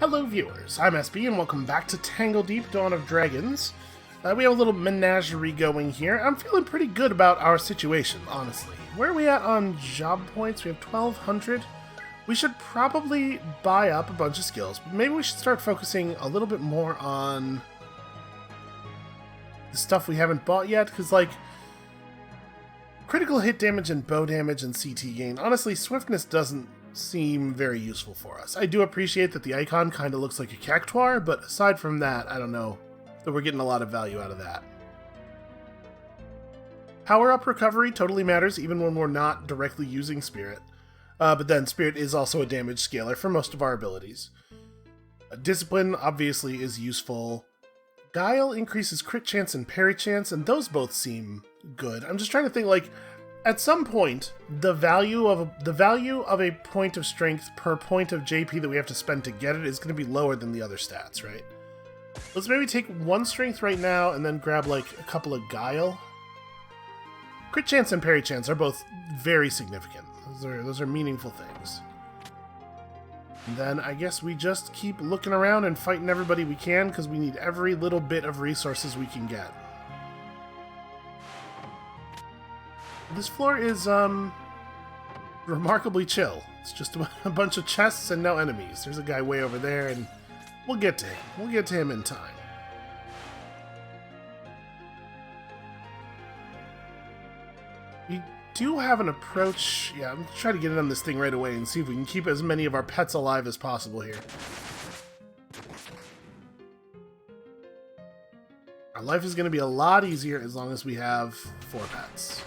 Hello viewers, I'm SB and welcome back to Tangledeep, Dawn of Dragons. We have a little menagerie going here. I'm feeling pretty good about our situation, honestly. Where are we at on job points? We have 1,200. We should probably buy up a bunch of skills, but maybe we should start focusing a little bit more on the stuff we haven't bought yet, because like critical hit damage and bow damage and CT gain. Honestly, swiftness doesn't seem very useful for us. I do appreciate that the icon kind of looks like a cactuar, but aside from that, I don't know that we're getting a lot of value out of that. Power-up recovery totally matters even when we're not directly using Spirit. But then Spirit is also a damage scaler for most of our abilities. Discipline obviously is useful. Guile increases crit chance and parry chance, and those both seem good. I'm just trying to think, like, at some point, the value of a point of strength per point of JP that we have to spend to get it is going to be lower than the other stats, right? Let's maybe take one strength right now and then grab like a couple of guile. Crit chance and parry chance are both very significant. Those are meaningful things. And then I guess we just keep looking around and fighting everybody we can because we need every little bit of resources we can get. This floor is, remarkably chill. It's just a bunch of chests and no enemies. There's a guy way over there, and we'll get to him. We'll get to him in time. We do have an approach. Yeah, I'm going to try to get in on this thing right away and see if we can keep as many of our pets alive as possible here. Our life is going to be a lot easier as long as we have 4 pets.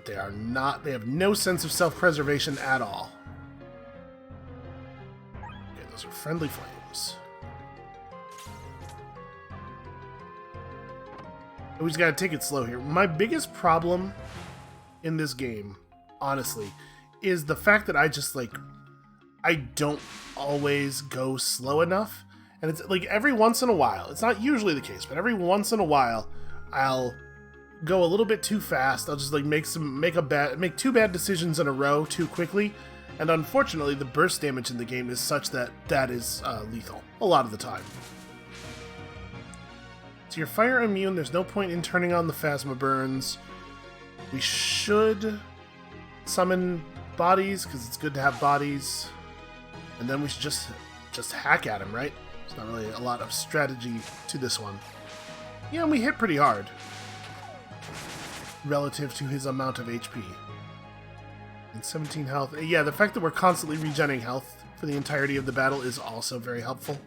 They have no sense of self-preservation at all. Okay, those are friendly flames. We just gotta take it slow here. My biggest problem in this game, honestly, is the fact that I don't always go slow enough. And it's like every once in a while, it's not usually the case, but every once in a while, I'll go a little bit too fast. I'll just like make 2 bad decisions in a row too quickly, and unfortunately the burst damage in the game is such that is lethal a lot of the time. So you're fire immune, there's no point in turning on the phasma burns. We should summon bodies because it's good to have bodies, and then we should just hack at him, right? There's not really a lot of strategy to this one. Yeah, we hit pretty hard relative to his amount of HP. And 17 health. Yeah, the fact that we're constantly regenerating health for the entirety of the battle is also very helpful.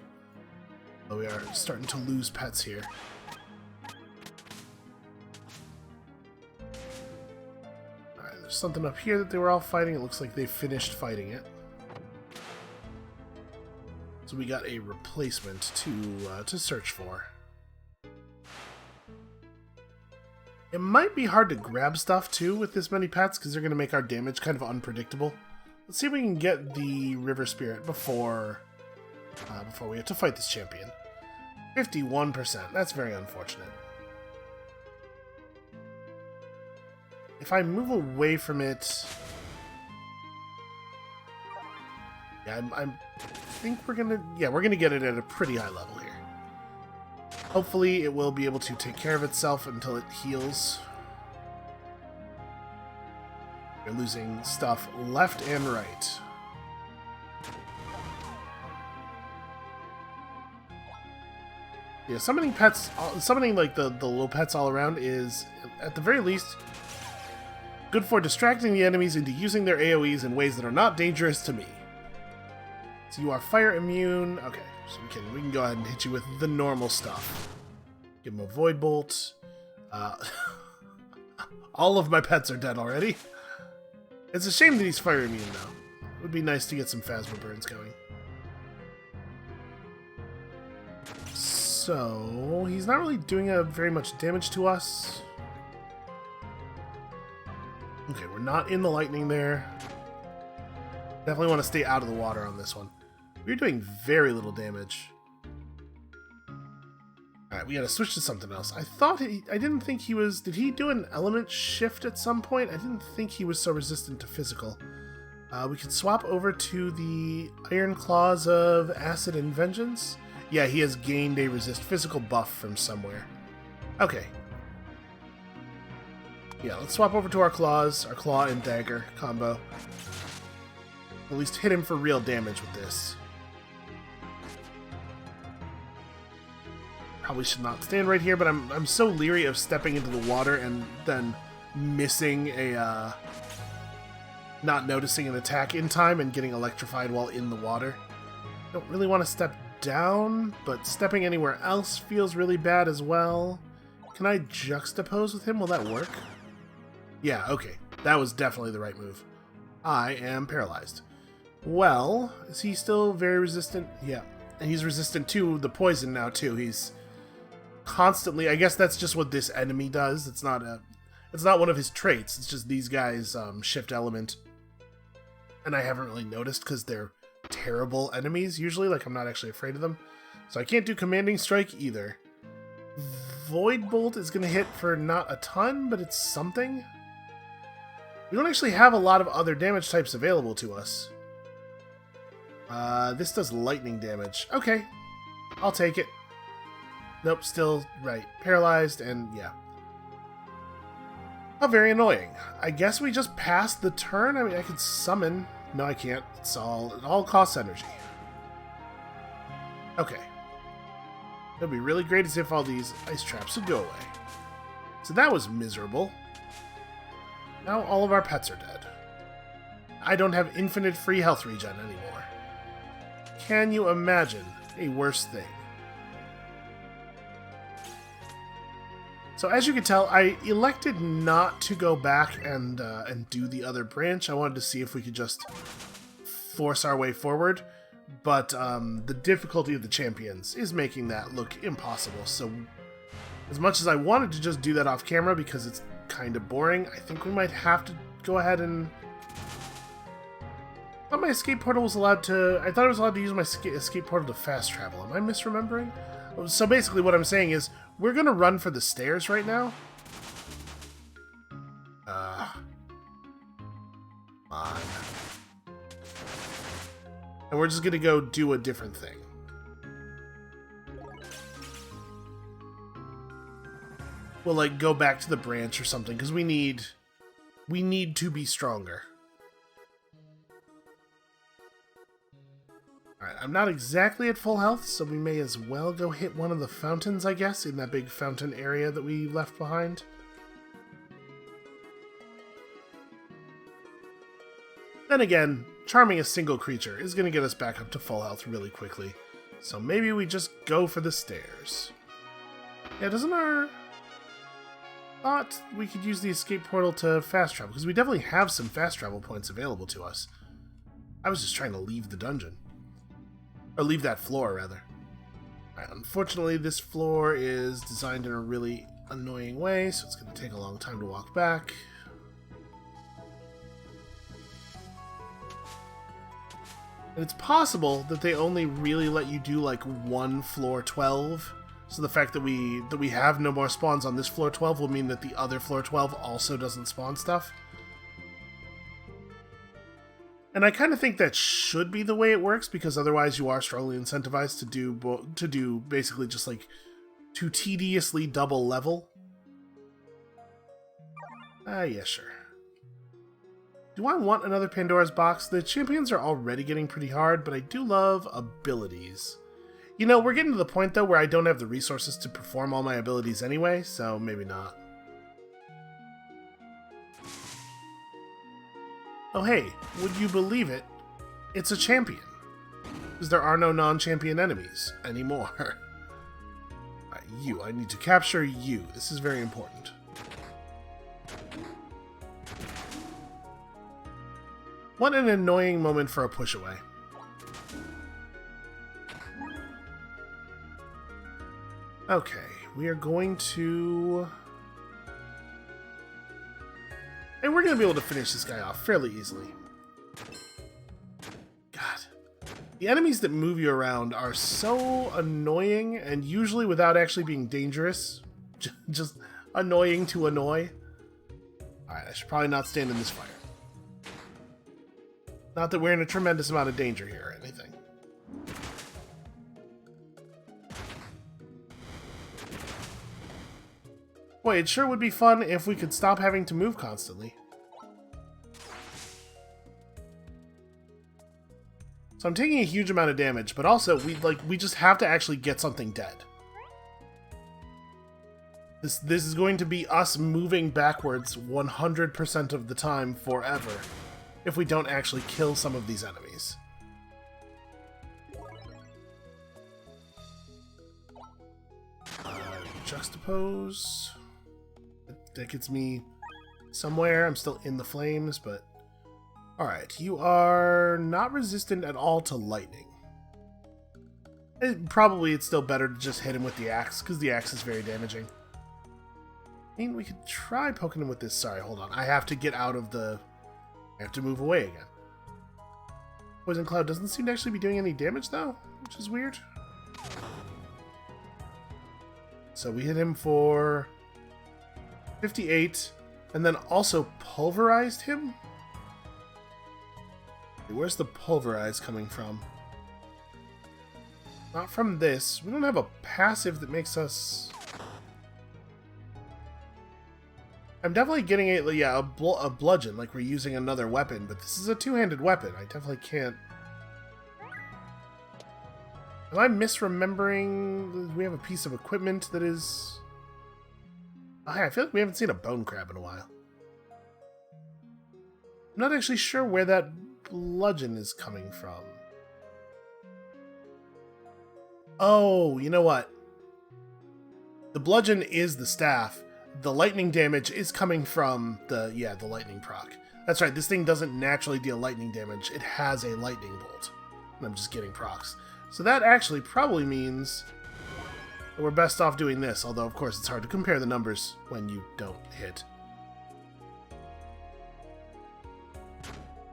But we are starting to lose pets here. Alright, there's something up here that they were all fighting. It looks like they finished fighting it. So we got a replacement to search for. It might be hard to grab stuff, too, with this many pets, because they're going to make our damage kind of unpredictable. Let's see if we can get the River Spirit before we have to fight this champion. 51%. That's very unfortunate. If I move away from it... Yeah, I think we're going to... Yeah, we're going to get it at a pretty high level here. Hopefully it will be able to take care of itself until it heals. We're losing stuff left and right. Yeah, summoning like the little pets all around is, at the very least, good for distracting the enemies into using their AoEs in ways that are not dangerous to me. So you are fire immune. Okay. So we can go ahead and hit you with the normal stuff. Give him a void bolt. All of my pets are dead already. It's a shame that he's fire immune though. It would be nice to get some phasma burns going. So he's not really doing very much damage to us. Okay, we're not in the lightning there. Definitely want to stay out of the water on this one. We're doing very little damage. Alright, we gotta switch to something else. I didn't think he was... Did he do an element shift at some point? I didn't think he was so resistant to physical. We could swap over to the Iron Claws of Acid and Vengeance. Yeah, he has gained a resist physical buff from somewhere. Okay. Yeah, let's swap over to our claws, our claw and dagger combo. At least hit him for real damage with this. Probably should not stand right here, but I'm so leery of stepping into the water and then missing a not noticing an attack in time and getting electrified while in the water. Don't really want to step down, but stepping anywhere else feels really bad as well. Can I juxtapose with him? Will that work? Yeah, okay. That was definitely the right move. I am paralyzed. Well, is he still very resistant? Yeah. And he's resistant to the poison now, too. He's constantly... I guess that's just what this enemy does. It's not one of his traits. It's just these guys shift element. And I haven't really noticed because they're terrible enemies, usually. Like, I'm not actually afraid of them. So I can't do Commanding Strike either. Void Bolt is going to hit for not a ton, but it's something. We don't actually have a lot of other damage types available to us. This does lightning damage. Okay, I'll take it. Nope, still right. Paralyzed, and yeah. Oh, very annoying. I guess we just passed the turn? I mean, I could summon. No, I can't. It all costs energy. Okay. It'd be really great as if all these ice traps would go away. So that was miserable. Now all of our pets are dead. I don't have infinite free health regen anymore. Can you imagine a worse thing? So as you can tell, I elected not to go back and do the other branch. I wanted to see if we could just force our way forward. But the difficulty of the champions is making that look impossible. So as much as I wanted to just do that off camera because it's kind of boring, I think we might have to go ahead and... I thought my escape portal was allowed to... I thought I was allowed to use my escape portal to fast travel. Am I misremembering? So basically what I'm saying is, we're going to run for the stairs right now. On. And we're just going to go do a different thing. We'll, like, go back to the branch or something, because we need to be stronger. Alright, I'm not exactly at full health, so we may as well go hit one of the fountains, I guess, in that big fountain area that we left behind. Then again, charming a single creature is going to get us back up to full health really quickly. So maybe we just go for the stairs. Yeah, doesn't our... thought we could use the escape portal to fast travel, because we definitely have some fast travel points available to us. I was just trying to leave the dungeon. Or leave that floor, rather. Right, unfortunately, this floor is designed in a really annoying way, so it's going to take a long time to walk back. And it's possible that they only really let you do, like, one floor 12. So the fact that we have no more spawns on this floor 12 will mean that the other floor 12 also doesn't spawn stuff. And I kind of think that should be the way it works, because otherwise you are strongly incentivized to do basically just like to tediously double level. Yeah, sure. Do I want another Pandora's box? The champions are already getting pretty hard, but I do love abilities. You know, we're getting to the point though where I don't have the resources to perform all my abilities anyway, so maybe not. Oh hey, would you believe it? It's a champion. Because there are no non-champion enemies anymore. I need to capture you. This is very important. What an annoying moment for a push away. Okay, we are going to... And we're going to be able to finish this guy off fairly easily. God. The enemies that move you around are so annoying, and usually without actually being dangerous. Just annoying to annoy. Alright, I should probably not stand in this fire. Not that we're in a tremendous amount of danger here or anything. Boy, it sure would be fun if we could stop having to move constantly. So I'm taking a huge amount of damage, but also we just have to actually get something dead. This is going to be us moving backwards 100% of the time forever if we don't actually kill some of these enemies. Juxtapose. That gets me somewhere. I'm still in the flames, but... Alright, you are not resistant at all to lightning. Probably it's still better to just hit him with the axe, because the axe is very damaging. I mean, we could try poking him with this. Sorry, hold on. I have to get out of the... I have to move away again. Poison Cloud doesn't seem to actually be doing any damage, though, which is weird. So we hit him for 58, and then also pulverized him? Where's the pulverize coming from? Not from this. We don't have a passive that makes us... I'm definitely getting a bludgeon, like we're using another weapon, but this is a two-handed weapon. I definitely can't... Am I misremembering? We have a piece of equipment that is... Oh, hey, I feel like we haven't seen a bone crab in a while. I'm not actually sure where that bludgeon is coming from. Oh, you know what? The bludgeon is the staff. The lightning damage is coming from the lightning proc. That's right, this thing doesn't naturally deal lightning damage. It has a lightning bolt. And I'm just getting procs. So that actually probably means that we're best off doing this, although of course it's hard to compare the numbers when you don't hit.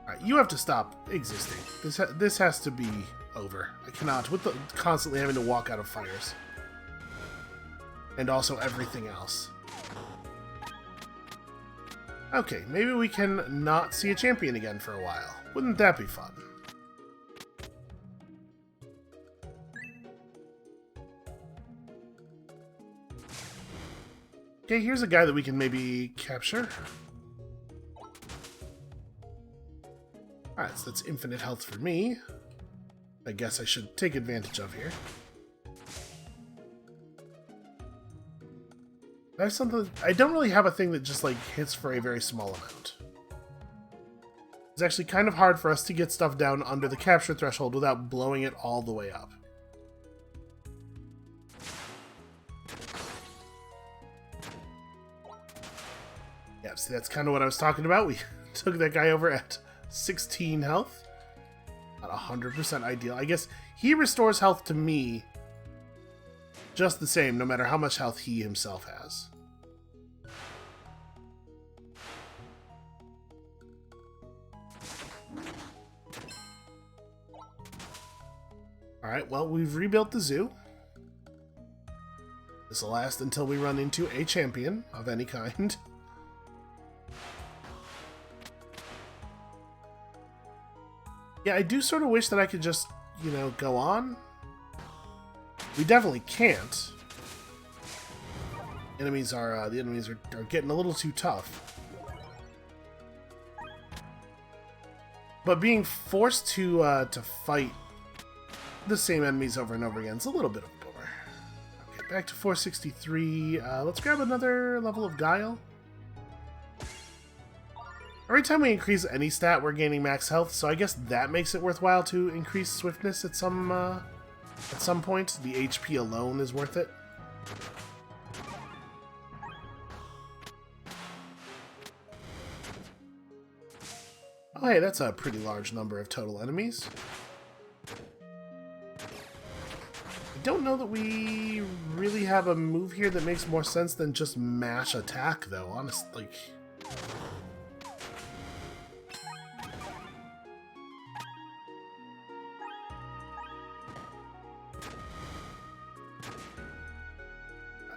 Alright, you have to stop existing. This has to be over. I cannot, with the constantly having to walk out of fires. And also everything else. Okay, maybe we can not see a champion again for a while. Wouldn't that be fun? Okay, here's a guy that we can maybe capture. Alright, so that's infinite health for me. I guess I should take advantage of here. I have something... I don't really have a thing that just, like, hits for a very small amount. It's actually kind of hard for us to get stuff down under the capture threshold without blowing it all the way up. Yeah, see, that's kind of what I was talking about. We took that guy over at 16 health. Not 100% ideal. I guess he restores health to me just the same, no matter how much health he himself has. Alright, well, we've rebuilt the zoo. This will last until we run into a champion of any kind. Yeah, I do sort of wish that I could just, you know, go on. We definitely can't. The enemies are getting a little too tough. But being forced to fight the same enemies over and over again is a little bit of a bummer. Okay, back to 463. Let's grab another level of Guile. Every time we increase any stat, we're gaining max health, so I guess that makes it worthwhile to increase swiftness at some point. The HP alone is worth it. Oh hey, that's a pretty large number of total enemies. I don't know that we really have a move here that makes more sense than just mash attack, though, honestly. Like...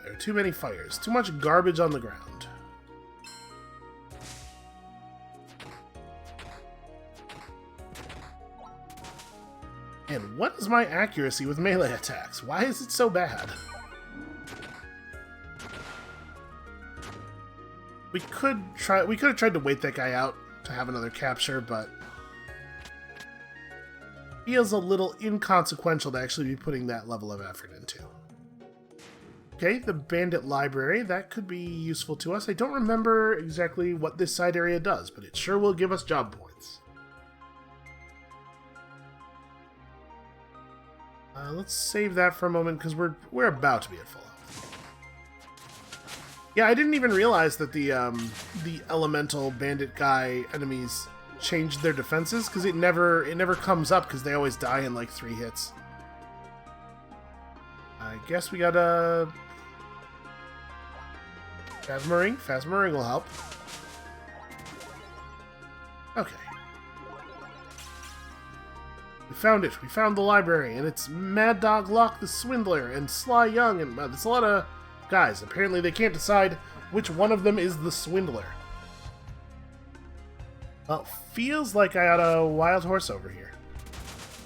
There are too many fires. Too much garbage on the ground. And what is my accuracy with melee attacks? Why is it so bad? We could have tried to wait that guy out to have another capture, but feels a little inconsequential to actually be putting that level of effort into. Okay, the bandit library, that could be useful to us. I don't remember exactly what this side area does, but it sure will give us job points. Let's save that for a moment because we're about to be at full health. Yeah, I didn't even realize that the elemental bandit guy enemies changed their defenses because it never comes up because they always die in like 3 hits. I guess we got a Phasma Ring. Phasma Ring will help. Okay. We found it. We found the library, and it's Mad Dog Locke the Swindler and Sly Young, and there's a lot of guys. Apparently they can't decide which one of them is the Swindler. Well, feels like I got a wild horse over here.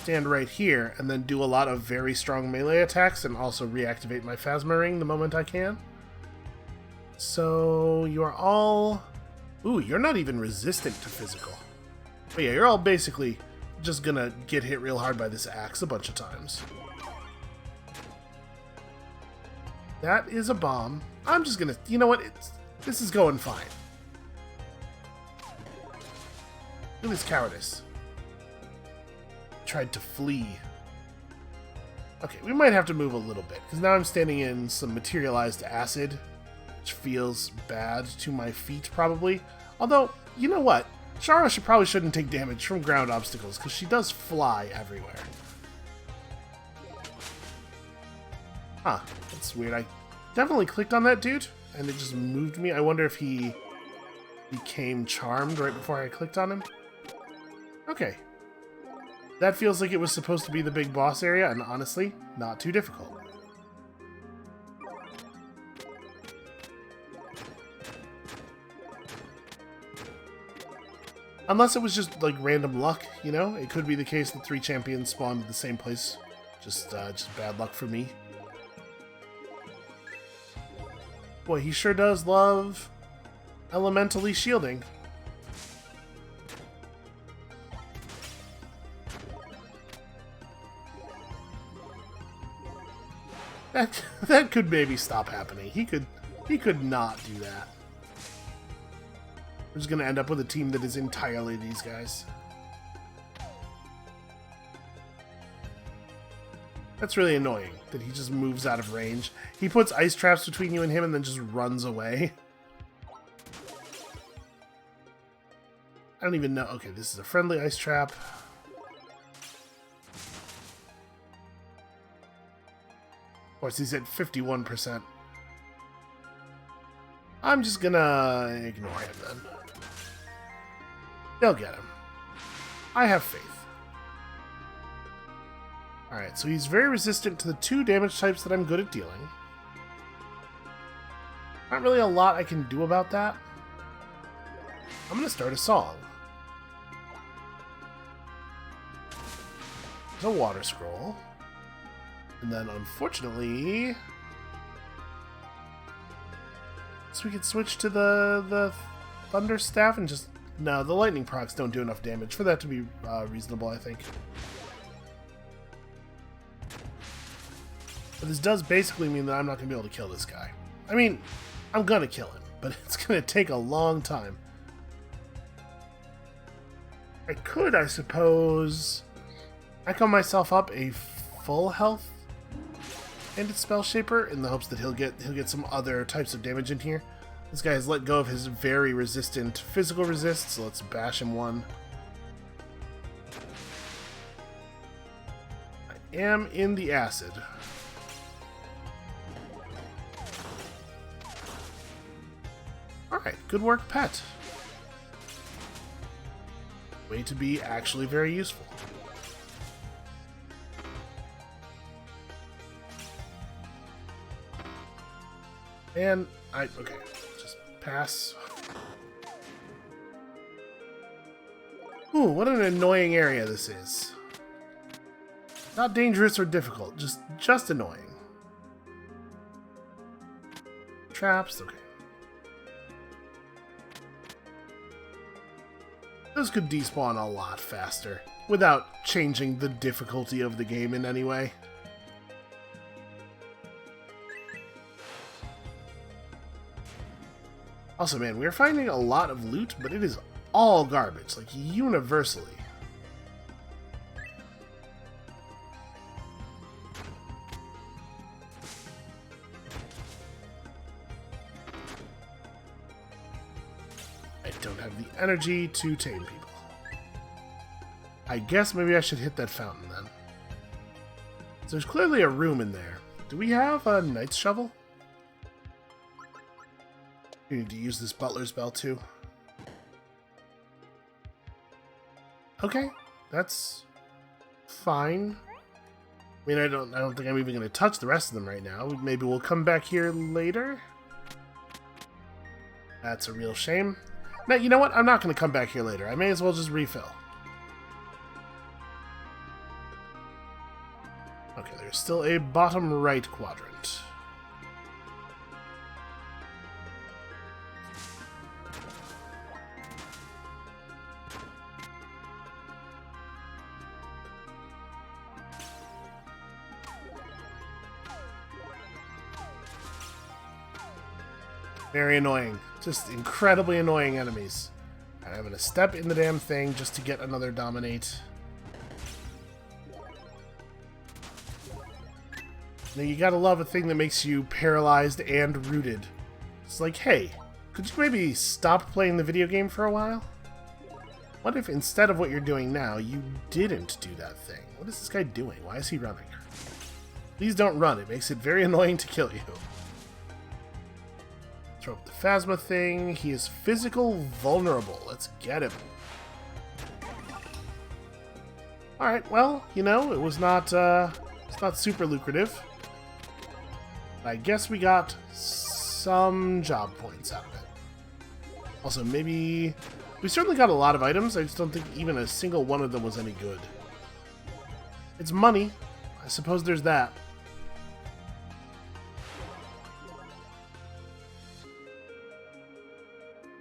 Stand right here, and then do a lot of very strong melee attacks, and also reactivate my Phasma Ring the moment I can. So, you are all... Ooh, you're not even resistant to physical. But yeah, you're all basically just gonna get hit real hard by this axe a bunch of times. That is a bomb. I'm just gonna... You know what? This is going fine. Look at this cowardice. Tried to flee. Okay, we might have to move a little bit, because now I'm standing in some materialized acid, which feels bad to my feet, probably. Although, you know what? Shara probably shouldn't take damage from ground obstacles, because she does fly everywhere. Huh, that's weird. I definitely clicked on that dude, and it just moved me. I wonder if he became charmed right before I clicked on him. Okay. That feels like it was supposed to be the big boss area, and honestly, not too difficult. Unless it was just, like, random luck, you know? It could be the case that 3 champions spawned in the same place. Just bad luck for me. Boy, he sure does love elementally shielding. That could maybe stop happening. He could not do that. We're just gonna end up with a team that is entirely these guys. That's really annoying that he just moves out of range. He puts ice traps between you and him and then just runs away. I don't even know. Okay, this is a friendly ice trap. Of course, he's at 51%. I'm just gonna ignore him then. They'll get him. I have faith. Alright, so he's very resistant to the 2 damage types that I'm good at dealing. Not really a lot I can do about that. I'm gonna start a song. There's a water scroll. And then, unfortunately... So we could switch to the Thunder Staff and just... No, the lightning procs don't do enough damage for that to be reasonable, I think. But this does basically mean that I'm not going to be able to kill this guy. I mean, I'm going to kill him, but it's going to take a long time. I could, I suppose... icon myself up a full health Bandit Spell Shaper in the hopes that he'll get some other types of damage in here. This guy has let go of his very resistant physical resist, so let's bash him one. I am in the acid. Alright, good work, pet. Way to be actually very useful. And okay, just pass. Ooh, what an annoying area this is. Not dangerous or difficult, just annoying. Traps, okay. Those could despawn a lot faster, without changing the difficulty of the game in any way. Also, man, we're finding a lot of loot, but it is all garbage, like universally. I don't have the energy to tame people. I guess maybe I should hit that fountain then. So there's clearly a room in there. Do we have a knight's shovel? We need to use this butler's bell too. Okay, that's fine. I mean, I don't think I'm even going to touch the rest of them right now. Maybe we'll come back here later. That's a real shame. Now, you know what? I'm not going to come back here later. I may as well just refill. Okay, there's still a bottom right quadrant. Very annoying. Just incredibly annoying enemies. I'm going to step in the damn thing just to get another dominate. Now you gotta love a thing that makes you paralyzed and rooted. It's like, hey, could you maybe stop playing the video game for a while? What if instead of what you're doing now, you didn't do that thing? What is this guy doing? Why is he running? Please don't run. It makes it very annoying to kill you. Throw up the Phasma thing. He is physical vulnerable. Let's get him. Alright, well, you know, it was not, it's not super lucrative. I guess we got some job points out of it. Also, maybe... We certainly got a lot of items. I just don't think even a single one of them was any good. It's money. I suppose there's that.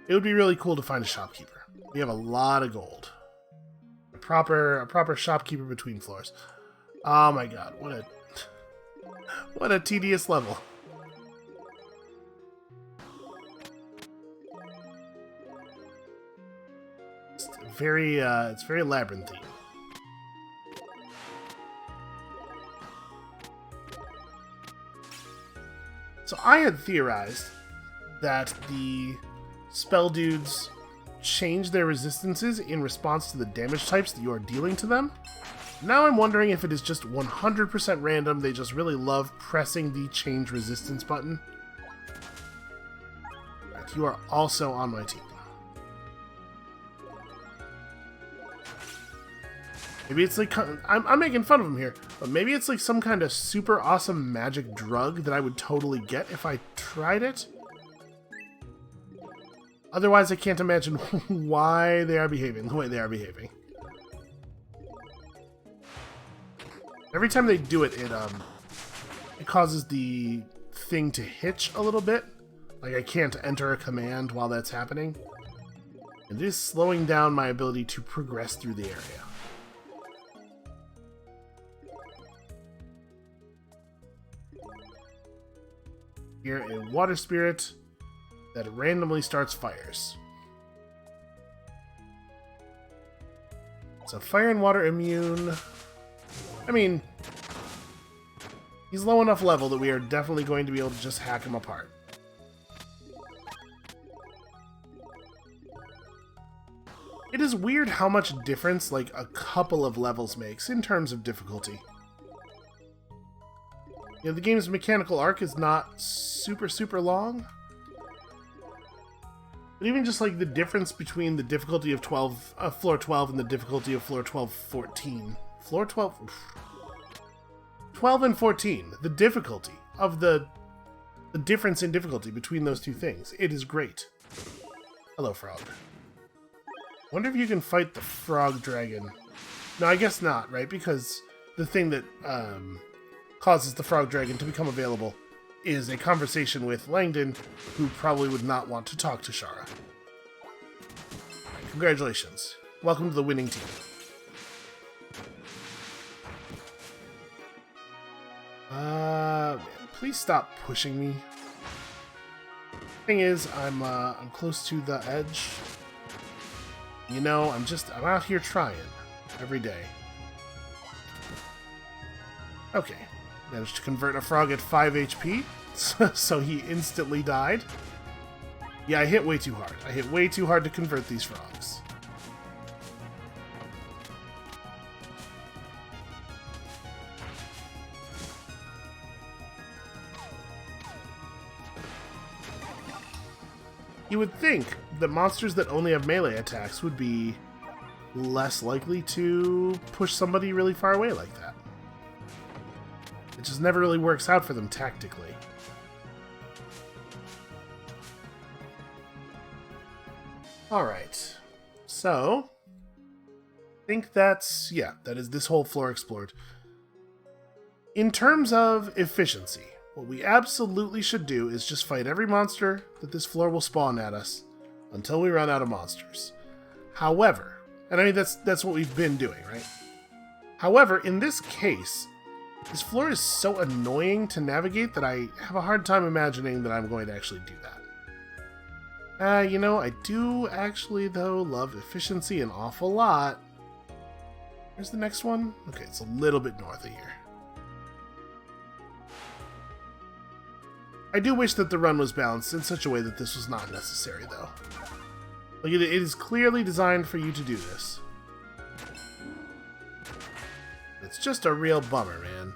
It would be really cool to find a shopkeeper. We have a lot of gold. A proper shopkeeper between floors. Oh my god, what a tedious level. It's very labyrinthy. So I had theorized that the spell dudes change their resistances in response to the damage types that you are dealing to them. Now I'm wondering if it is just 100% random, they just really love pressing the change resistance button. Right, you are also on my team. Maybe it's like, I'm making fun of him here, but maybe it's like some kind of super awesome magic drug that I would totally get if I tried it. Otherwise, I can't imagine why they are behaving the way they are behaving. Every time they do it, it causes the thing to hitch a little bit. Like I can't enter a command while that's happening. It is slowing down my ability to progress through the area. Here, a water spirit that randomly starts fires. So fire and water immune. I mean, he's low enough level that we are definitely going to be able to just hack him apart. It is weird how much difference like a couple of levels makes in terms of difficulty. You know, the game's mechanical arc is not super long. But even just like the difference between the difficulty of floor 12 and the difficulty of floor 14. Floor 12... Oof. 12 and 14. The difficulty of the difference in difficulty between those two things. It is great. Hello, frog. Wonder if you can fight the frog dragon. No, I guess not, right? Because the thing that causes the frog dragon to become available is a conversation with Langdon, who probably would not want to talk to Shara. Congratulations. Welcome to the winning team. Please stop pushing me. Thing is, I'm close to the edge. You know, I'm out here trying every day. Okay. Managed to convert a frog at 5 HP, so he instantly died. Yeah, I hit way too hard. I hit way too hard to convert these frogs. You would think that monsters that only have melee attacks would be less likely to push somebody really far away like that. It just never really works out for them tactically. Alright. So, I think that is this whole floor explored. In terms of efficiency, what we absolutely should do is just fight every monster that this floor will spawn at us until we run out of monsters. However, and I mean that's what we've been doing, right? However, in this case, this floor is so annoying to navigate that I have a hard time imagining that I'm going to actually do that. You know, I do actually, though, love efficiency an awful lot. Where's the next one? Okay, it's a little bit north of here. I do wish that the run was balanced in such a way that this was not necessary, though. Like, it is clearly designed for you to do this. It's just a real bummer, man.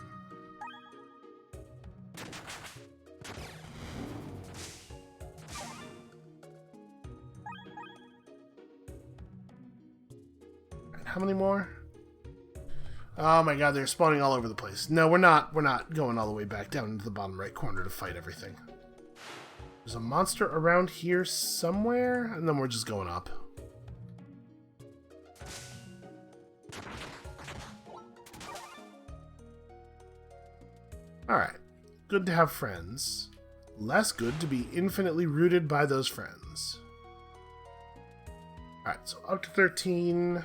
How many more? Oh my god, they're spawning all over the place. No, we're not going all the way back down into the bottom right corner to fight everything. There's a monster around here somewhere, and then we're just going up. Alright. Good to have friends. Less good to be infinitely rooted by those friends. Alright, so up to 13...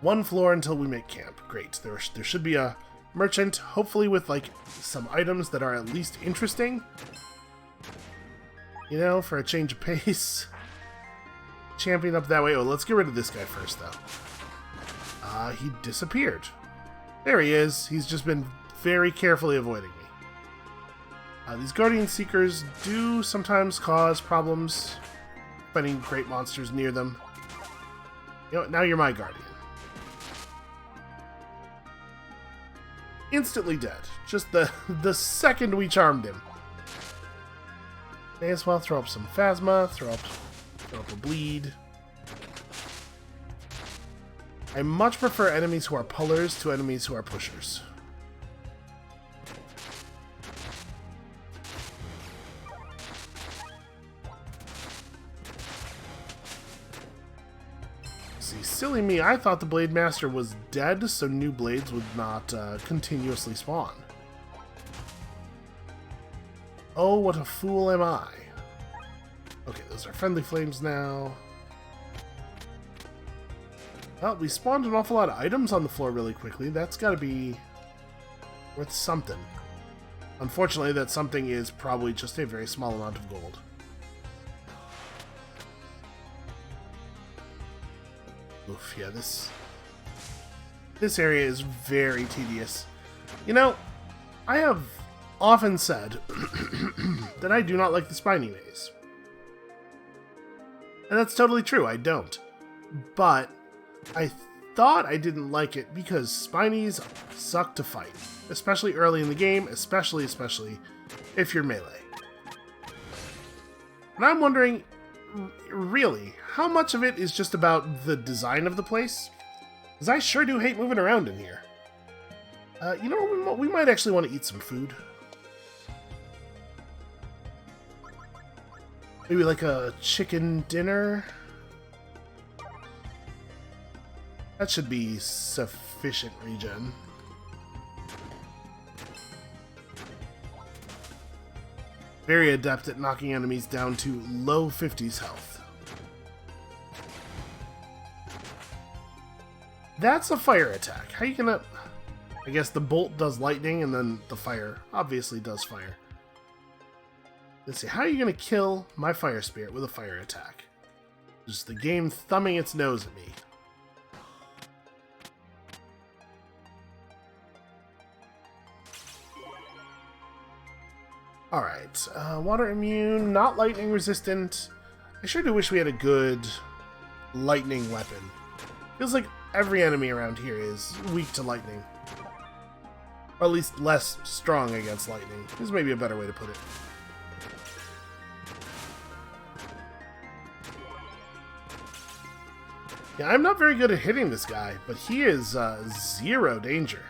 One floor until we make camp. Great. There should be a merchant, hopefully with, like, some items that are at least interesting. You know, for a change of pace. Champion up that way. Oh, let's get rid of this guy first, though. He disappeared. There he is. He's just been very carefully avoiding me. These Guardian Seekers do sometimes cause problems finding great monsters near them. You know, now you're my Guardian. Instantly dead. Just the second we charmed him. May as well throw up some Phasma, throw up a Bleed. I much prefer enemies who are pullers to enemies who are pushers. Silly me, I thought the Blade Master was dead, so new blades would not continuously spawn. Oh, what a fool am I. Okay, those are friendly flames now. Well, we spawned an awful lot of items on the floor really quickly. That's gotta be worth something. Unfortunately, that something is probably just a very small amount of gold. Oof, yeah, this area is very tedious. You know, I have often said that I do not like the Spiny Maze. And that's totally true, I don't. But I thought I didn't like it because Spinies suck to fight. Especially early in the game, especially if you're melee. And I'm wondering, really, how much of it is just about the design of the place? Because I sure do hate moving around in here. You know, we might actually want to eat some food. Maybe like a chicken dinner? That should be sufficient regen. Very adept at knocking enemies down to low 50s health. That's a fire attack. How you gonna... I guess the bolt does lightning and then the fire obviously does fire. Let's see, how are you gonna kill my fire spirit with a fire attack? Just the game thumbing its nose at me. Alright, water immune, not lightning resistant. I sure do wish we had a good lightning weapon. Feels like every enemy around here is weak to lightning. Or at least less strong against lightning. This may be a better way to put it. Yeah, I'm not very good at hitting this guy, but he is zero danger.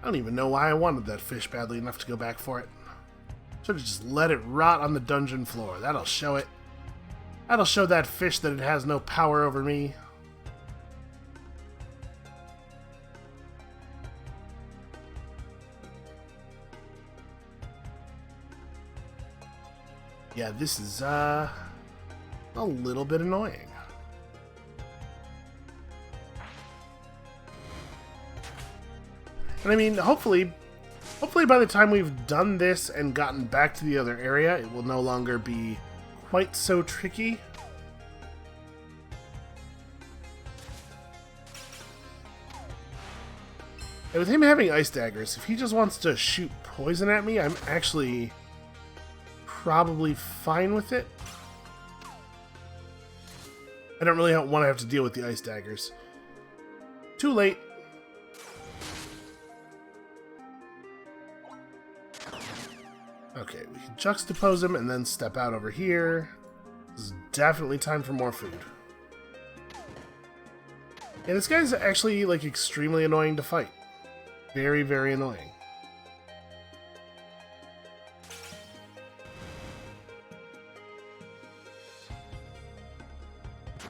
I don't even know why I wanted that fish badly enough to go back for it. Should have just let it rot on the dungeon floor. That'll show it. That'll show that fish that it has no power over me. Yeah, this is a little bit annoying. And I mean, hopefully by the time we've done this and gotten back to the other area, it will no longer be quite so tricky. And with him having ice daggers, if he just wants to shoot poison at me, I'm actually probably fine with it. I don't really want to have to deal with the ice daggers. Too late. Okay, we can juxtapose him and then step out over here. This is definitely time for more food. Yeah, this guy's actually, like, extremely annoying to fight. Very, very annoying.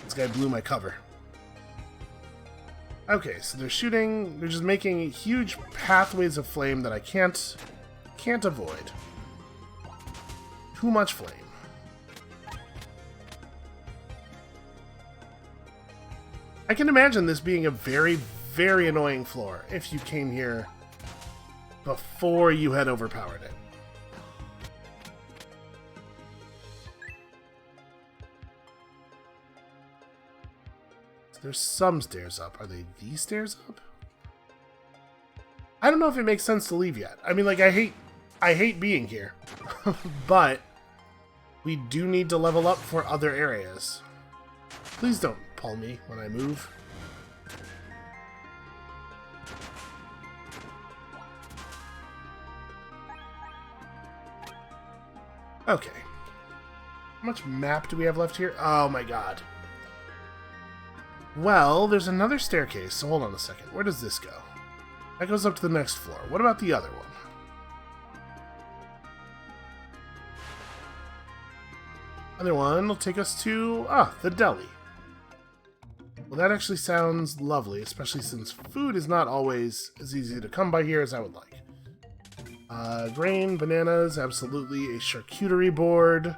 This guy blew my cover. Okay, so they're shooting, they're just making huge pathways of flame that I can't avoid. Too much flame. I can imagine this being a very, very annoying floor if you came here before you had overpowered it. There's some stairs up. Are they these stairs up? I don't know if it makes sense to leave yet. I mean, like, I hate being here. But we do need to level up for other areas. Please don't pull me when I move. Okay. How much map do we have left here? Oh my god. Well, there's another staircase, so hold on a second. Where does this go? That goes up to the next floor. What about the other one? Other one will take us to, the deli. Well, that actually sounds lovely, especially since food is not always as easy to come by here as I would like. Grain, bananas, absolutely. A charcuterie board.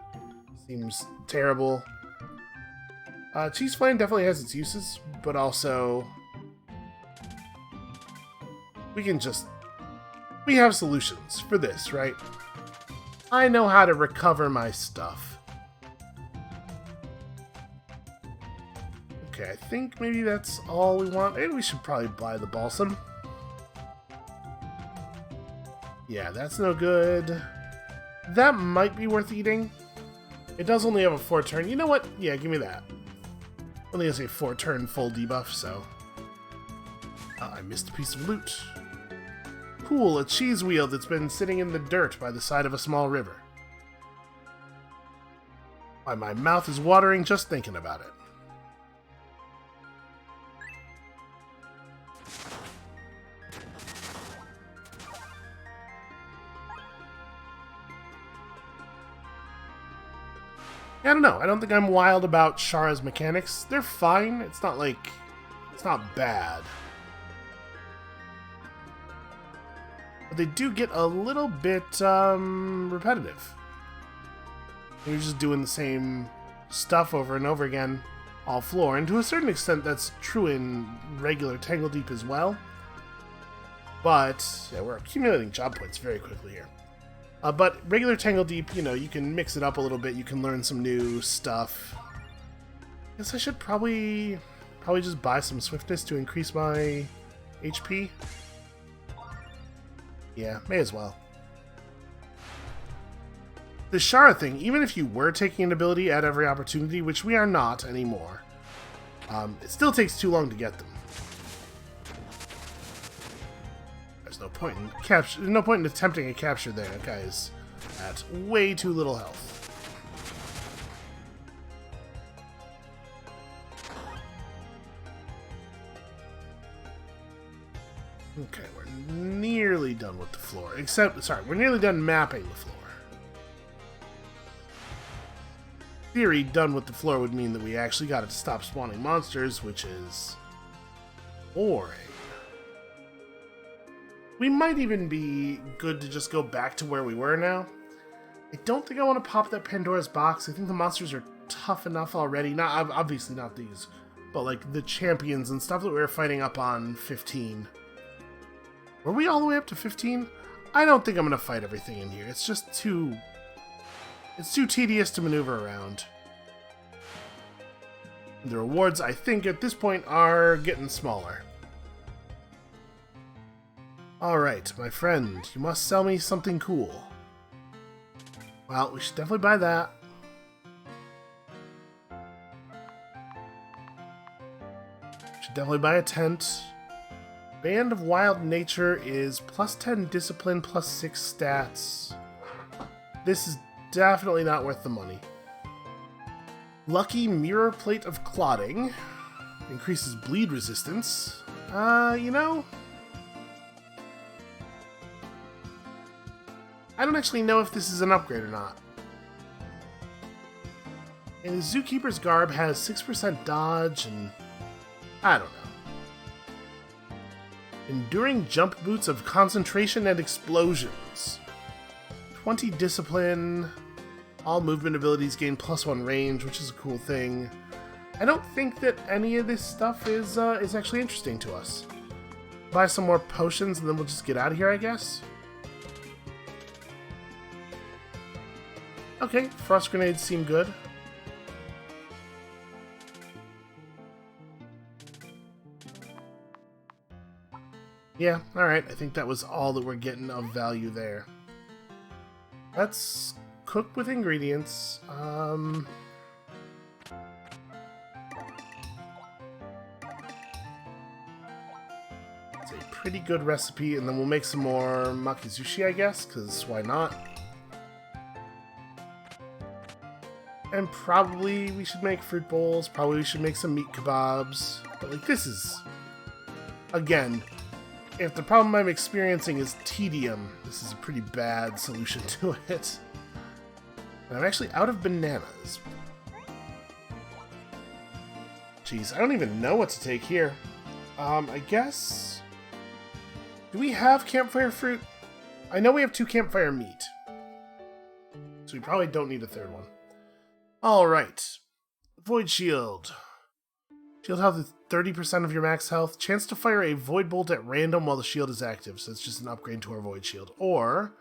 Seems terrible. Cheese flame definitely has its uses, but also we have solutions for this, right? I know how to recover my stuff. Okay, I think maybe that's all we want. Maybe we should probably buy the balsam. Yeah, that's no good. That might be worth eating. It does only have a 4-turn. You know what? Yeah, give me that. Only has a 4-turn full debuff, so... I missed a piece of loot. Cool, a cheese wheel that's been sitting in the dirt by the side of a small river. Why, my mouth is watering just thinking about it. I don't know. I don't think I'm wild about Shara's mechanics. They're fine. It's not like... It's not bad. But they do get a little bit repetitive. You're just doing the same stuff over and over again, all floor. And to a certain extent, that's true in regular Tangledeep as well. But, yeah, we're accumulating job points very quickly here. But regular Tangledeep, you know, you can mix it up a little bit. You can learn some new stuff. I guess I should probably just buy some swiftness to increase my HP. Yeah, may as well. The Shara thing, even if you were taking an ability at every opportunity, which we are not anymore, it still takes too long to get them. There's no point in attempting a capture there. That guy is at way too little health. Okay, we're nearly done with the floor. We're nearly done mapping the floor. In theory, done with the floor would mean that we actually got to stop spawning monsters, which is boring. We might even be good to just go back to where we were now. I don't think I want to pop that Pandora's box. I think the monsters are tough enough already. Not obviously not these, but like the champions and stuff that we were fighting up on 15. Were we all the way up to 15? I don't think I'm going to fight everything in here. It's just too... It's too tedious to maneuver around. The rewards, I think, at this point are getting smaller. Alright, my friend, you must sell me something cool. Well, we should definitely buy that. Should definitely buy a tent. Band of Wild Nature is plus 10 discipline, plus 6 stats. This is definitely not worth the money. Lucky Mirror Plate of Clotting. Increases bleed resistance. You know... I don't actually know if this is an upgrade or not. And Zookeeper's Garb has 6% dodge and... I don't know. Enduring Jump Boots of Concentration and Explosions. 20 discipline. All movement abilities gain +1 range, which is a cool thing. I don't think that any of this stuff is actually interesting to us. Buy some more potions and then we'll just get out of here, I guess. Okay, frost grenades seem good. Yeah, alright, I think that was all that we're getting of value there. Let's cook with ingredients. It's a pretty good recipe, and then we'll make some more makizushi, I guess, because why not? And probably we should make fruit bowls, probably we should make some meat kebabs. But like, this is... Again, if the problem I'm experiencing is tedium, this is a pretty bad solution to it. And I'm actually out of bananas. Jeez, I don't even know what to take here. I guess... Do we have campfire fruit? I know we have 2 campfire meat. So we probably don't need a 3rd one. Alright. Void Shield. Shield health is 30% of your max health. Chance to fire a Void Bolt at random while the shield is active, so it's just an upgrade to our Void Shield. Or,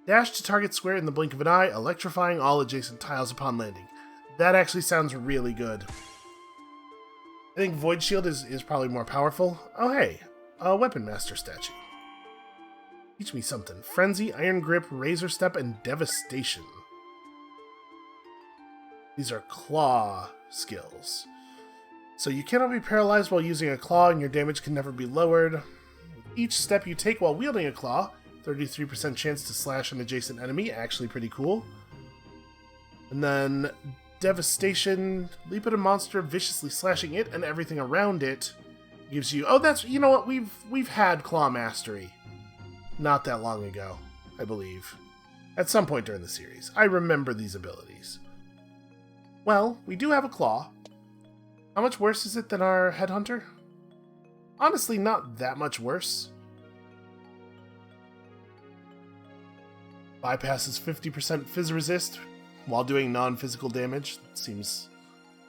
dash to target square in the blink of an eye, electrifying all adjacent tiles upon landing. That actually sounds really good. I think Void Shield is probably more powerful. Oh hey, a Weapon Master statue. Teach me something. Frenzy, Iron Grip, Razor Step, and Devastation. These are claw skills. So you cannot be paralyzed while using a claw, and your damage can never be lowered. With each step you take while wielding a claw, 33% chance to slash an adjacent enemy, actually pretty cool. And then Devastation, leap at a monster, viciously slashing it and everything around it. Gives you... Oh, that's... You know what? We've had Claw Mastery. Not that long ago, I believe. At some point during the series. I remember these abilities. Well, we do have a claw. How much worse is it than our headhunter? Honestly, not that much worse. Bypasses 50% fizz resist while doing non-physical damage. Seems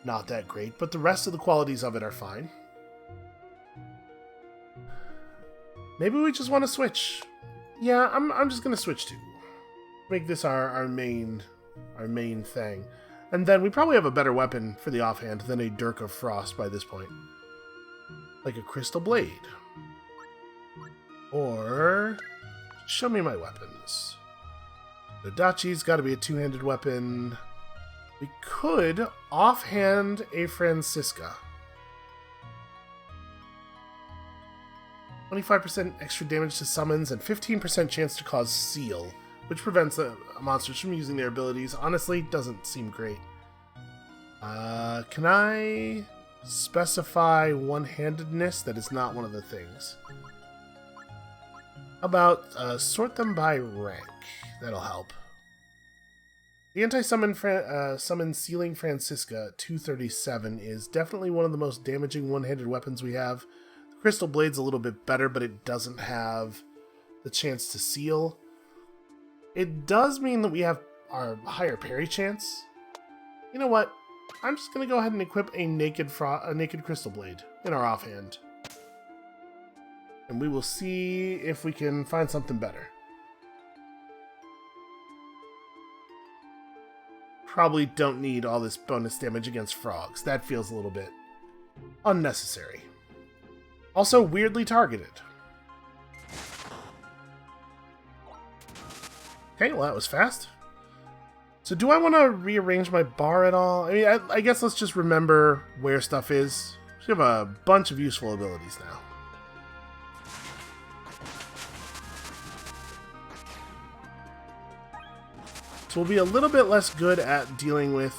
not that great, but the rest of the qualities of it are fine. Maybe we just want to switch. Yeah, I'm just gonna switch to make this our main thing. And then we probably have a better weapon for the offhand than a Dirk of Frost by this point. Like a Crystal Blade. Or show me my weapons. The Dachi's got to be a two-handed weapon. We could offhand a Francisca. 25% extra damage to summons and 15% chance to cause seal, which prevents monsters from using their abilities. Honestly, doesn't seem great. Can I specify one-handedness? That is not one of the things. How about sort them by rank? That'll help. The anti-summon summon Sealing Francisca 237 is definitely one of the most damaging one-handed weapons we have. The Crystal Blade's a little bit better, but it doesn't have the chance to seal. It does mean that we have our higher parry chance. You know what? I'm just going to go ahead and equip a naked Crystal Blade in our offhand. And we will see if we can find something better. Probably don't need all this bonus damage against frogs. That feels a little bit unnecessary. Also weirdly targeted. Okay, well that was fast. So do I want to rearrange my bar at all? I mean, I guess let's just remember where stuff is. We have a bunch of useful abilities now. So we'll be a little bit less good at dealing with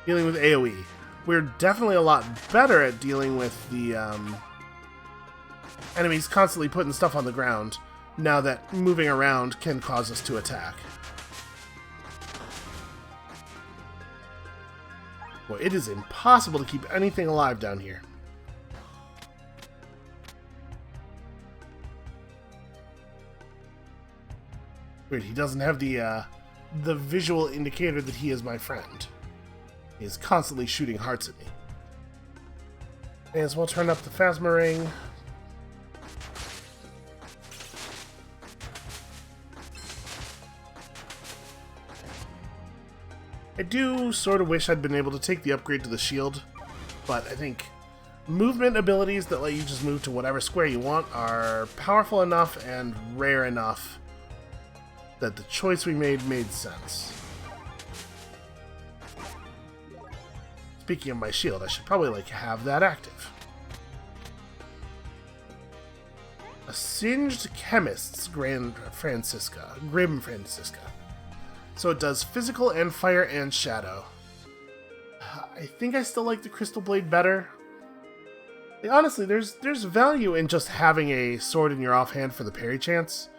AoE. We're definitely a lot better at dealing with the enemies constantly putting stuff on the ground, now that moving around can cause us to attack. Boy, it is impossible to keep anything alive down here. Weird, he doesn't have the visual indicator that he is my friend. He is constantly shooting hearts at me. May as well turn up the Phasma Ring. I do sort of wish I'd been able to take the upgrade to the shield, but I think movement abilities that let you just move to whatever square you want are powerful enough and rare enough that the choice we made sense. Speaking of my shield, I should probably have that active. A Singed Chemist's Grim Francisca. So it does physical and fire and shadow. I think I still like the Crystal Blade better. Honestly, there's value in just having a sword in your offhand for the parry chance.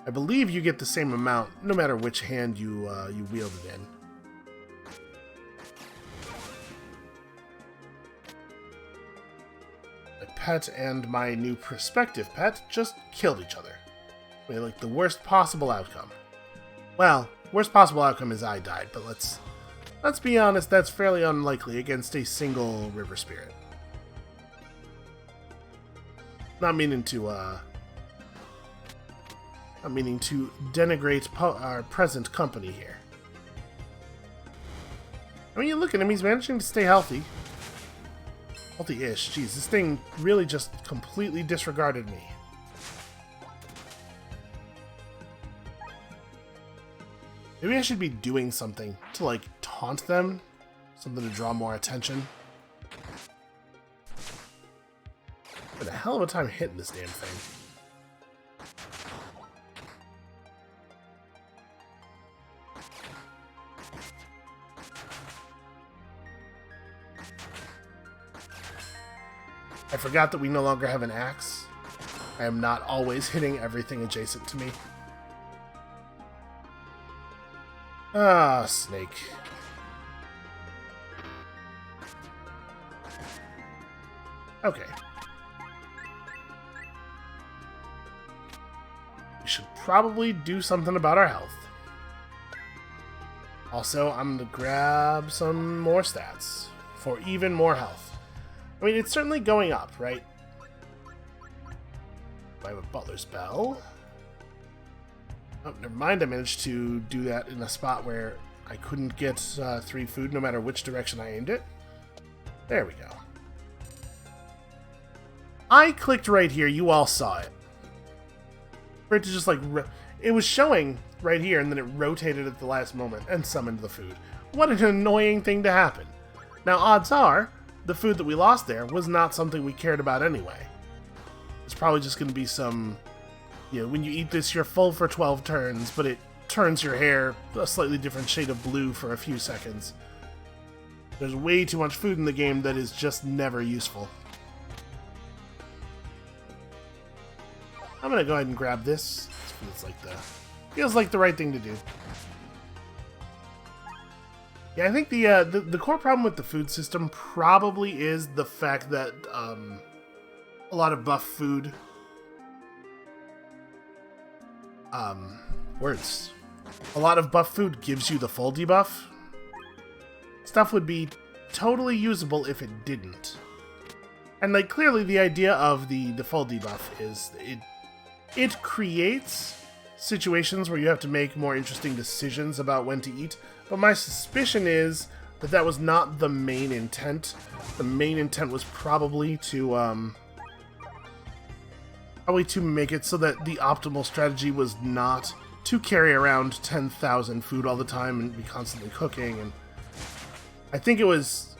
I believe you get the same amount, no matter which hand you wield it in. My pet and my new prospective pet just killed each other. We had the worst possible outcome. Well, worst possible outcome is I died, but let's be honest, that's fairly unlikely against a single river spirit. Not meaning to denigrate our present company here. I mean, you look at him, he's managing to stay healthy. Healthy-ish. Jeez, this thing really just completely disregarded me. Maybe I should be doing something to, taunt them. Something to draw more attention. Had a hell of a time hitting this damn thing. I forgot that we no longer have an axe. I am not always hitting everything adjacent to me. Ah, snake. Okay. We should probably do something about our health. Also, I'm going to grab some more stats for even more health. I mean, it's certainly going up, right? I have a butler's bell. Oh, never mind. I managed to do that in a spot where I couldn't get 3 food no matter which direction I aimed it. There we go. I clicked right here. You all saw it. For it to just like... It was showing right here, and then it rotated at the last moment and summoned the food. What an annoying thing to happen. Now, odds are, the food that we lost there was not something we cared about anyway. It's probably just going to be some... You know, when you eat this, you're full for 12 turns, but it turns your hair a slightly different shade of blue for a few seconds. There's way too much food in the game that is just never useful. I'm going to go ahead and grab this. Feels like the right thing to do. Yeah, I think the core problem with the food system probably is the fact that a lot of buff food a lot of buff food gives you the full debuff. Stuff would be totally usable if it didn't. And like clearly the idea of the full debuff is it creates situations where you have to make more interesting decisions about when to eat, but my suspicion is that that was not the main intent. The main intent was probably to make it so that the optimal strategy was not to carry around 10,000 food all the time and be constantly cooking. And I think it was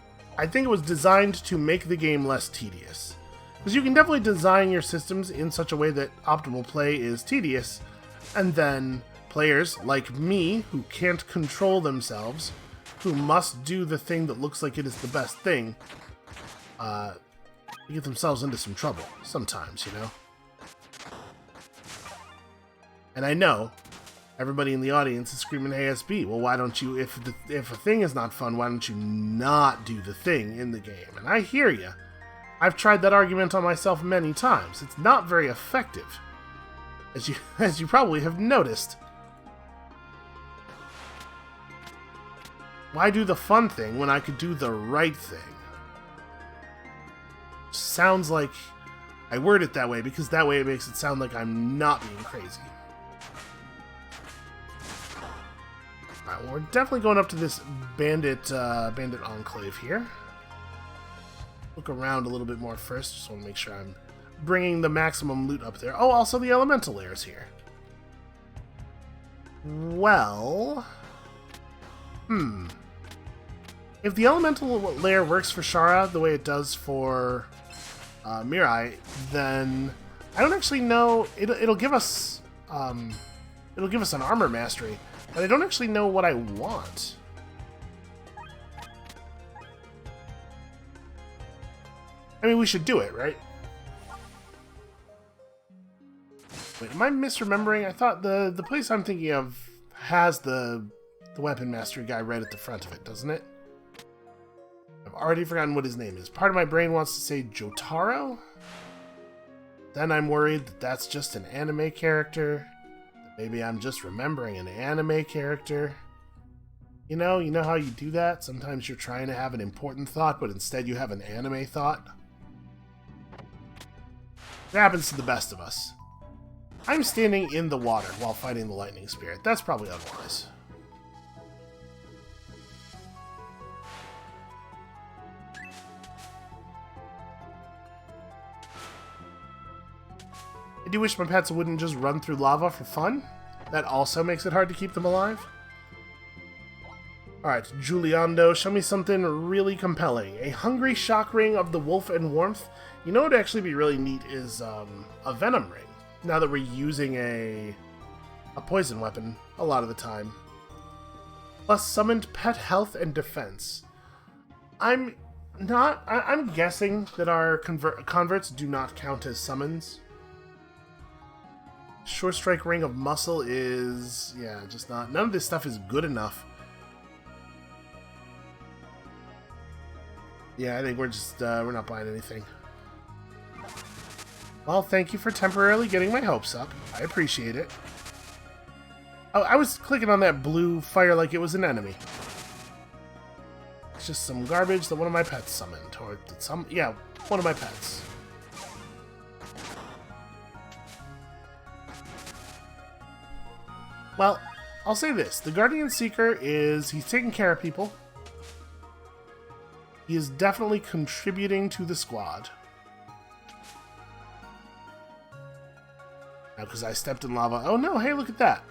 designed to make the game less tedious. Because you can definitely design your systems in such a way that optimal play is tedious, and then players like me, who can't control themselves, who must do the thing that looks like it is the best thing, get themselves into some trouble sometimes, you know? And I know everybody in the audience is screaming ASB. Well, why don't you, if a thing is not fun, why don't you not do the thing in the game? And I hear you. I've tried that argument on myself many times. It's not very effective, as you probably have noticed. Why do the fun thing when I could do the right thing? Sounds like I word it that way because that way it makes it sound like I'm not being crazy. Alright, well, we're definitely going up to this bandit enclave here. Look around a little bit more first. Just want to make sure I'm bringing the maximum loot up there. Oh, also the elemental lair is here. Well... If the elemental lair works for Shara the way it does for Mirai, then I don't actually know. It'll give us an armor mastery, but I don't actually know what I want. I mean, we should do it, right? Wait, am I misremembering? I thought the place I'm thinking of has the weapon mastery guy right at the front of it, doesn't it? I've already forgotten what his name is. Part of my brain wants to say Jotaro. Then I'm worried that that's just an anime character. That maybe I'm just remembering an anime character. You know how you do that? Sometimes you're trying to have an important thought, but instead you have an anime thought. It happens to the best of us. I'm standing in the water while fighting the lightning spirit. That's probably unwise. I do wish my pets wouldn't just run through lava for fun. That also makes it hard to keep them alive. Alright, Giuliando, show me something really compelling. A hungry shock ring of the wolf and warmth. You know what would actually be really neat is a venom ring. Now that we're using a poison weapon a lot of the time. Plus summoned pet health and defense. I'm guessing that our converts do not count as summons. Short strike ring of muscle is, yeah, just not. None of this stuff is good enough. Yeah, I think we're just we're not buying anything. Well, thank you for temporarily getting my hopes up. I appreciate it. Oh, I was clicking on that blue fire like it was an enemy. It's just some garbage that one of my pets summoned. Or some... yeah, one of my pets. Well, I'll say this. The Guardian Seeker is... he's taking care of people. He is definitely contributing to the squad. Now, because I stepped in lava... oh no, hey, look at that.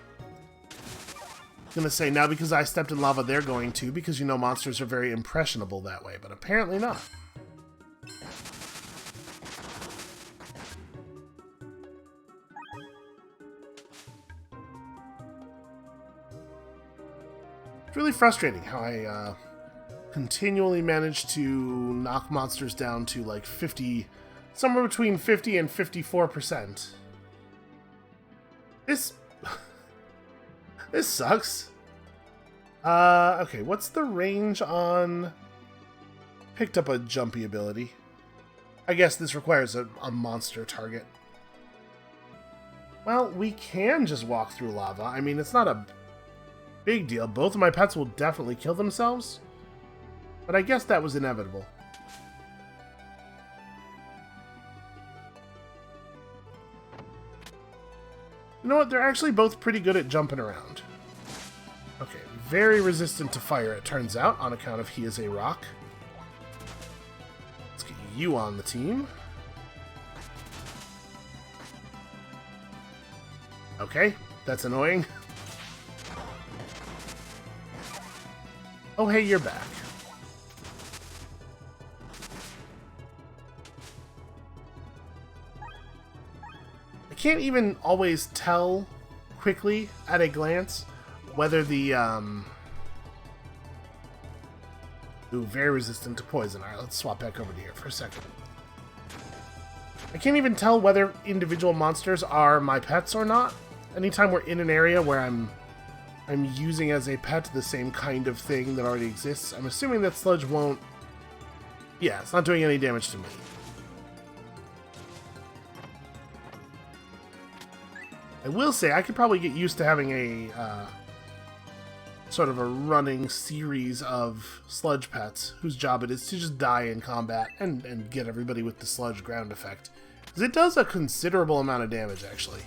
I'm going to say, now because I stepped in lava, they're going to, because you know monsters are very impressionable that way, but apparently not. It's really frustrating how I continually manage to knock monsters down to like 50, somewhere between 50 and 54%. This sucks. Okay, what's the range on... picked up a jumpy ability. I guess this requires a monster target. Well, we can just walk through lava. I mean, it's not a big deal. Both of my pets will definitely kill themselves. But I guess that was inevitable. You know what? They're actually both pretty good at jumping around. Okay, very resistant to fire, it turns out, on account of he is a rock. Let's get you on the team. Okay, that's annoying. Oh, hey, you're back. I can't even always tell quickly at a glance whether the, ooh, very resistant to poison. Alright, let's swap back over to here for a second. I can't even tell whether individual monsters are my pets or not. Anytime we're in an area where I'm using as a pet the same kind of thing that already exists, I'm assuming that sludge won't... yeah, it's not doing any damage to me. I will say, I could probably get used to having a, sort of a running series of sludge pets, whose job it is to just die in combat and get everybody with the sludge ground effect. Because it does a considerable amount of damage, actually.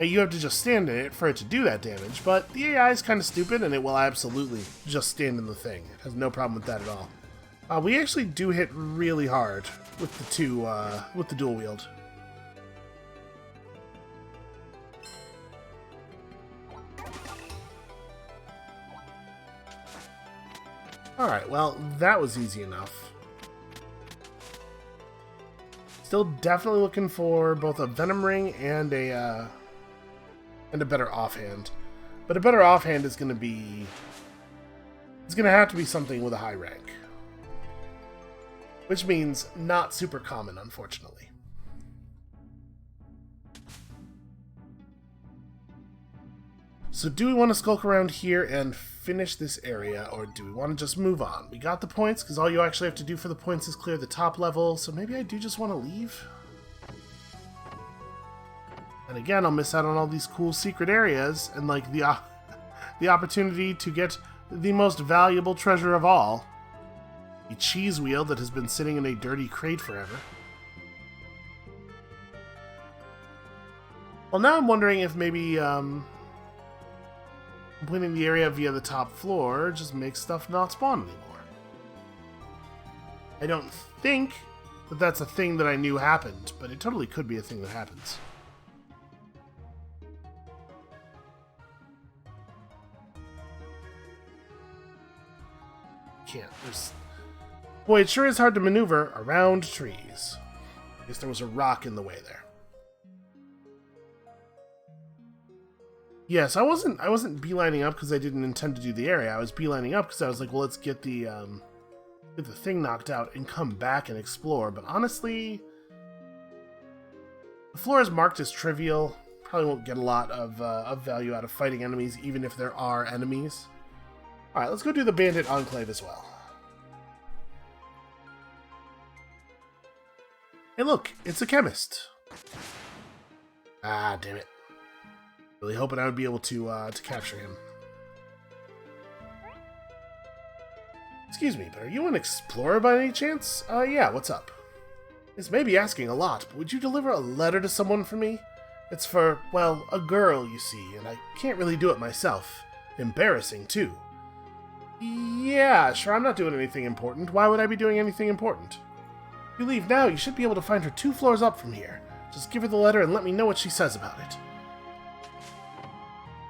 Now, you have to just stand in it for it to do that damage, but the AI is kind of stupid, and it will absolutely just stand in the thing. It has no problem with that at all. We actually do hit really hard with the two, with the dual wield. Alright, well, that was easy enough. Still definitely looking for both a Venom Ring and a better offhand. But a better offhand is going to be... it's going to have to be something with a high rank. Which means not super common, unfortunately. So do we want to skulk around here and finish this area, or do we want to just move on? We got the points, because all you actually have to do for the points is clear the top level, so maybe I do just want to leave? And again, I'll miss out on all these cool secret areas, and like the opportunity to get the most valuable treasure of all. A cheese wheel that has been sitting in a dirty crate forever. Well, now I'm wondering if maybe completing the area via the top floor just makes stuff not spawn anymore. I don't think that that's a thing that I knew happened, but it totally could be a thing that happens. Can't. There's... boy, it sure is hard to maneuver around trees. I guess there was a rock in the way there. Yes, I wasn't beelining up because I didn't intend to do the area. I was beelining up because I was like, well, let's get the thing knocked out and come back and explore. But honestly, the floor is marked as trivial. Probably won't get a lot of value out of fighting enemies, even if there are enemies. All right, let's go do the Bandit Enclave as well. Hey look, it's a chemist. Ah, damn it. Really hoping I would be able to capture him. Excuse me, but are you an explorer by any chance? Yeah, what's up? This may be asking a lot, but would you deliver a letter to someone for me? It's for, well, a girl, you see, and I can't really do it myself. Embarrassing, too. Yeah, sure, I'm not doing anything important. Why would I be doing anything important? If you leave now, you should be able to find her 2 floors up from here. Just give her the letter and let me know what she says about it.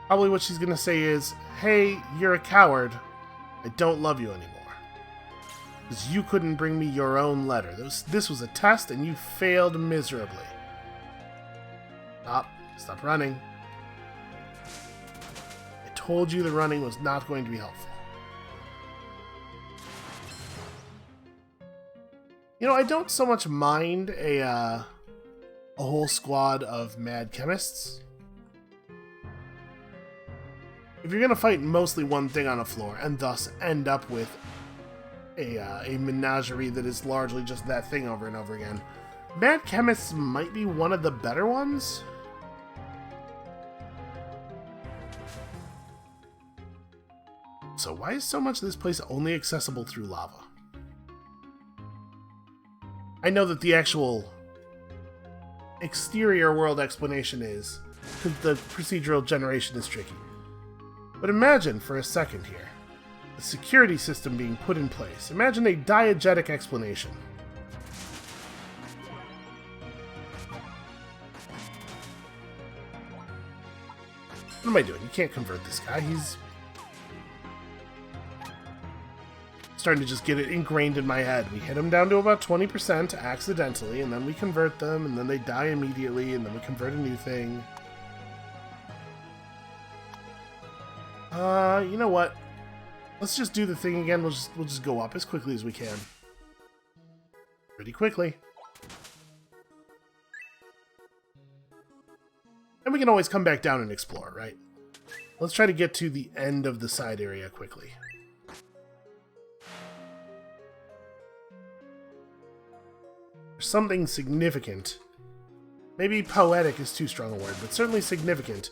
Probably what she's gonna say is, hey, you're a coward. I don't love you anymore. Because you couldn't bring me your own letter. This was a test and you failed miserably. Stop running. I told you the running was not going to be helpful. You know, I don't so much mind a whole squad of mad chemists. If you're going to fight mostly one thing on a floor and thus end up with a menagerie that is largely just that thing over and over again, mad chemists might be one of the better ones. So why is so much of this place only accessible through lava? I know that the actual exterior world explanation is the procedural generation is tricky. But imagine for a second here, the security system being put in place. Imagine a diegetic explanation. What am I doing? You can't convert this guy. He's starting to just get it ingrained in my head. We hit them down to about 20% accidentally, and then we convert them, and then they die immediately, and then we convert a new thing. You know what? Let's just do the thing again. We'll just go up as quickly as we can. Pretty quickly. And we can always come back down and explore, right? Let's try to get to the end of the side area quickly. There's something significant. Maybe poetic is too strong a word, but certainly significant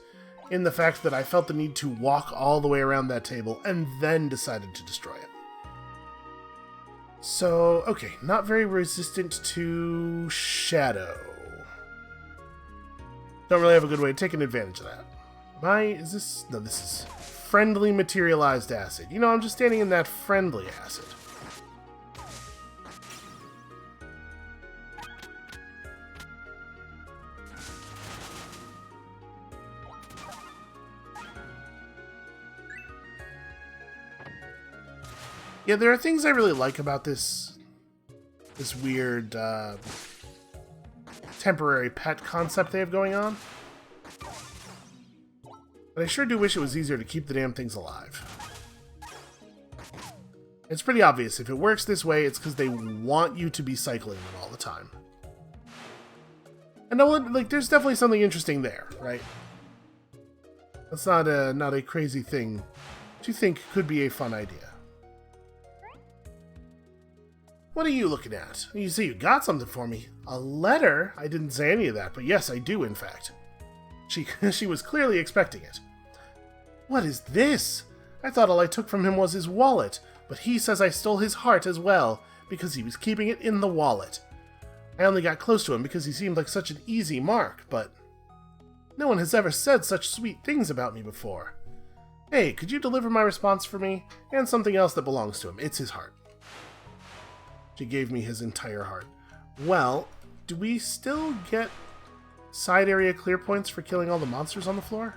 in the fact that I felt the need to walk all the way around that table and then decided to destroy it. So, okay, not very resistant to shadow. Don't really have a good way of taking advantage of that. Is this? No, this is friendly materialized acid. You know, I'm just standing in that friendly acid. Yeah, there are things I really like about this weird temporary pet concept they have going on. But I sure do wish it was easier to keep the damn things alive. It's pretty obvious. If it works this way, it's because they want you to be cycling them all the time. And like, there's definitely something interesting there, right? That's not a crazy thing that you think could be a fun idea. What are you looking at? You say you got something for me. A letter? I didn't say any of that, but yes, I do, in fact. She was clearly expecting it. What is this? I thought all I took from him was his wallet, but he says I stole his heart as well, because he was keeping it in the wallet. I only got close to him because he seemed like such an easy mark, but no one has ever said such sweet things about me before. Hey, could you deliver my response for me? And something else that belongs to him. It's his heart. She gave me his entire heart. Well, do we still get side area clear points for killing all the monsters on the floor?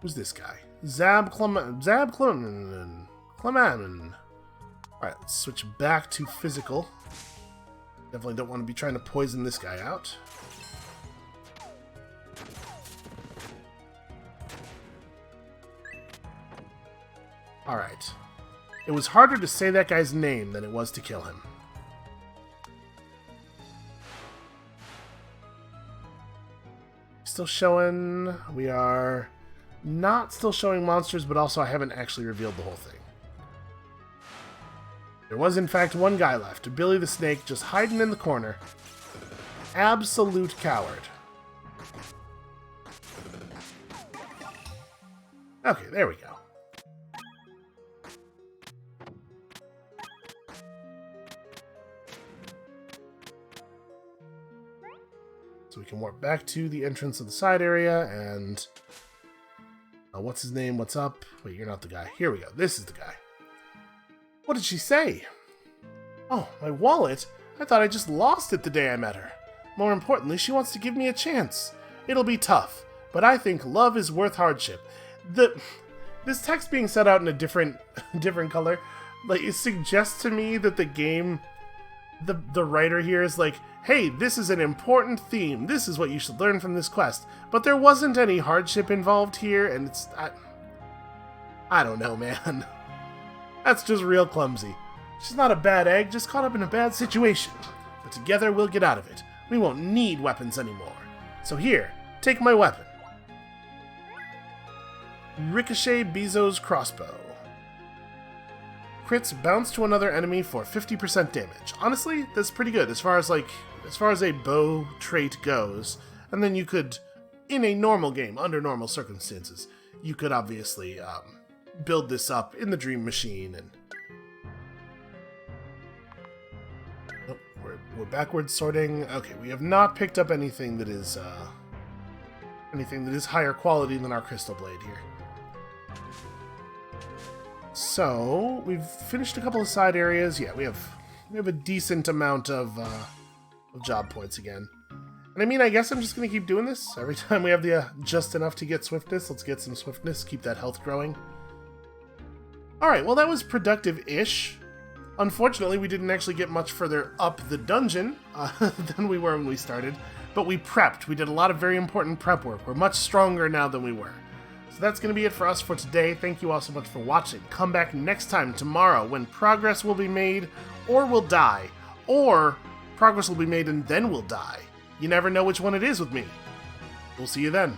Who's this guy? Zab Cleman. Alright, let's switch back to physical. Definitely don't want to be trying to poison this guy out. Alright. It was harder to say that guy's name than it was to kill him. Still showing... We are not still showing monsters, but also I haven't actually revealed the whole thing. There was in fact one guy left, Billy the Snake, just hiding in the corner. Absolute coward. Okay, there we go. So we can warp back to the entrance of the side area, and... what's his name? What's up? Wait, you're not the guy. Here we go. This is the guy. What did she say? Oh, my wallet? I thought I just lost it the day I met her. More importantly, she wants to give me a chance. It'll be tough, but I think love is worth hardship. This text being set out in a different color, like, it suggests to me that the game, the writer here is like, hey, this is an important theme. This is what you should learn from this quest. But there wasn't any hardship involved here, and it's... I don't know, man. That's just real clumsy. She's not a bad egg, just caught up in a bad situation. But together we'll get out of it. We won't need weapons anymore. So here, take my weapon. Ricochet Bezos crossbow. Crits bounce to another enemy for 50% damage. Honestly, that's pretty good as far as a bow trait goes. And then you could, in a normal game, under normal circumstances, you could obviously build this up in the Dream Machine. And oh, we're backwards sorting. Okay, we have not picked up anything that is higher quality than our Crystal Blade here. So, we've finished a couple of side areas. Yeah, we have a decent amount of job points again. And I mean, I guess I'm just going to keep doing this. Every time we have the just enough to get swiftness, let's get some swiftness, keep that health growing. Alright, well that was productive-ish. Unfortunately, we didn't actually get much further up the dungeon than we were when we started. But we prepped. We did a lot of very important prep work. We're much stronger now than we were. So that's going to be it for us for today. Thank you all so much for watching. Come back next time, tomorrow, when progress will be made, or we'll die. Or progress will be made and then we'll die. You never know which one it is with me. We'll see you then.